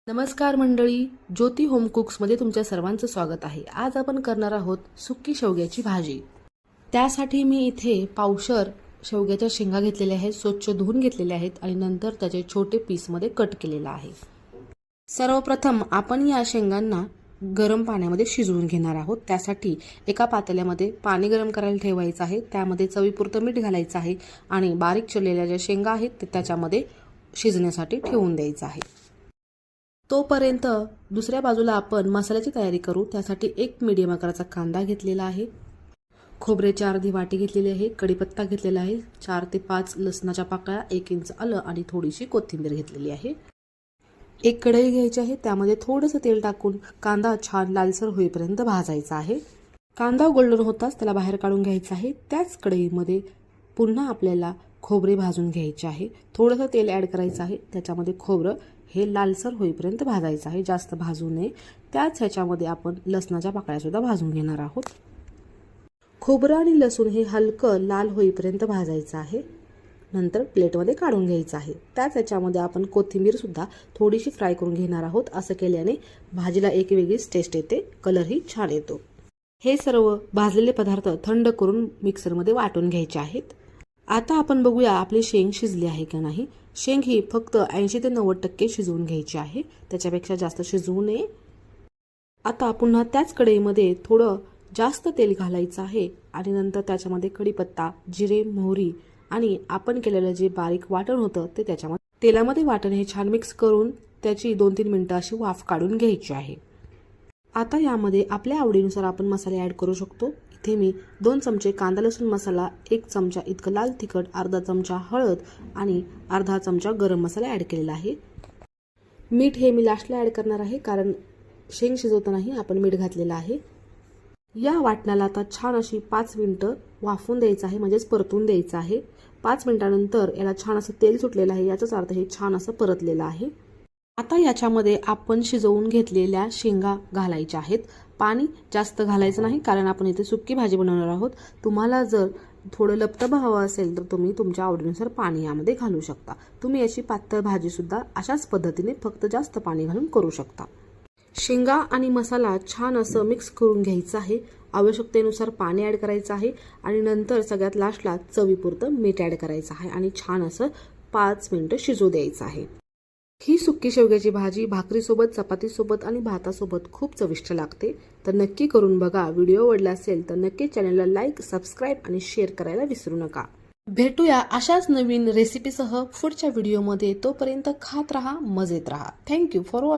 नमस्कार मंडळी, ज्योती होम कुक्समध्ये तुमच्या सर्वांचं स्वागत आहे। आज आपण करणार आहोत सुकी शेवग्याची भाजी। त्यासाठी मी इथे पावशर शेवग्याच्या शेंगा घेतलेल्या आहेत, स्वच्छ धुवून घेतलेल्या आहेत आणि नंतर त्याचे छोटे पीसमध्ये कट केलेला आहे। सर्वप्रथम आपण या शेंगांना गरम पाण्यामध्ये शिजवून घेणार आहोत। त्यासाठी एका पातेल्यामध्ये पाणी गरम करायला ठेवायचं आहे। त्यामध्ये चवीपुरतं मीठ घालायचं आहे आणि बारीक चिरलेल्या ज्या शेंगा आहेत ते त्याच्यामध्ये शिजण्यासाठी ठेवून द्यायचं आहे। तोपर्यंत दुसऱ्या बाजूला आपण मसाल्याची तयारी करू। त्यासाठी एक मीडियम आकाराचा कांदा घेतलेला आहे, खोबऱ्याची अर्धी वाटी घेतलेली आहे, कढीपत्ता घेतलेला आहे, 4 ते 5 लसणाच्या पाकळ्या, 1 इंच आलं आणि थोडीशी कोथिंबीर घेतलेली आहे। एक कढई घ्यायची आहे, त्यामध्ये थोडंसं तेल टाकून कांदा छान लालसर होईपर्यंत भाजायचा आहे। कांदा गोल्डन होताच त्याला बाहेर काढून घ्यायचा आहे। त्याच कढईमध्ये पुन्हा आपल्याला खोबरे भाजून घ्यायचे आहे। थोडंसं तेल ॲड करायचं आहे, त्याच्यामध्ये खोबरं हे लालसर होईपर्यंत भाजायचं आहे, जास्त भाजू नये। त्याच ह्याच्यामध्ये आपण लसणाच्या पाकळ्या सुद्धा भाजून घेणार आहोत। खोबरं आणि लसूण हे हलकं लाल होईपर्यंत भाजायचं आहे, नंतर प्लेटमध्ये काढून घ्यायचं आहे। त्याच ह्याच्यामध्ये आपण कोथिंबीर सुद्धा थोडीशी फ्राय करून घेणार आहोत। असं केल्याने भाजीला एक वेगळीच टेस्ट येते, कलरही छान येतो। हे सर्व भाजलेले पदार्थ थंड करून मिक्सरमध्ये वाटून घ्यायचे आहेत। आता आपण बघूया आपली शेंग शिजली आहे का नाही। शेंग ही फक्त 80 ते 90% शिजवून घ्यायची आहे, त्याच्यापेक्षा जास्त शिजवू नये। आता पुन्हा त्याच कढईमध्ये थोडं जास्त तेल घालायचं आहे आणि नंतर त्याच्यामध्ये कढीपत्ता, जिरे, मोहरी आणि आपण केलेलं जे बारीक वाटण होतं ते त्याच्यामध्ये तेलामध्ये वाटण हे छान मिक्स करून त्याची 2-3 मिनिटं अशी वाफ काढून घ्यायची आहे। आता यामध्ये आपल्या आवडीनुसार आपण मसाले ॲड करू शकतो। इथे मी 2 चमचे कांदा लसूण मसाला, 1 चमचा इतकं लाल तिखट, अर्धा चमचा हळद आणि अर्धा चमचा गरम मसाला ॲड केलेला आहे। मीठ हे मी लास्टला ॲड करणार आहे, कारण शेंग शिजवतानाही आपण मीठ घातलेलं आहे। या वाटणाला आता छान अशी 5 मिनिटं वाफवून द्यायचं आहे, म्हणजेच परतून द्यायचं आहे। 5 मिनिटानंतर याला छान असं तेल सुटलेलं आहे, याचाच अर्थ हे छान असं परतलेलं आहे। आता याच्यामध्ये आपण शिजवून घेतलेल्या शेंगा घालायच्या आहेत। पाणी जास्त घालायचं नाही, कारण आपण इथे सुकी भाजी बनवणार आहोत। तुम्हाला जर थोडं लपतबं हवं असेल तर तुम्ही तुमच्या आवडीनुसार पाणी यामध्ये घालू शकता। तुम्ही याची पातळ भाजी सुद्धा अशाच पद्धतीने फक्त जास्त पाणी घालून करू शकता। शेंगा आणि मसाला छान असं मिक्स करून घ्यायचं आहे। आवश्यकतेनुसार पाणी ॲड करायचं आहे आणि नंतर सगळ्यात लास्टला चवीपुरतं मीठ ॲड करायचं आहे आणि छान असं 5 मिनिटं शिजू द्यायचं आहे। ही सुकी शेवग्याची भाजी भाकरीसोबत, चपातीसोबत आणि भातासोबत खूप चविष्ट लागते। तर नक्की करून बघा। व्हिडिओ आवडला असेल तर नक्की चॅनलला लाईक, सबस्क्राईब आणि शेअर करायला विसरू नका। भेटूया अशाच नवीन रेसिपीसह पुढच्या व्हिडिओमध्ये। तोपर्यंत खात रहा, मजेत रहा। Thank you for watching.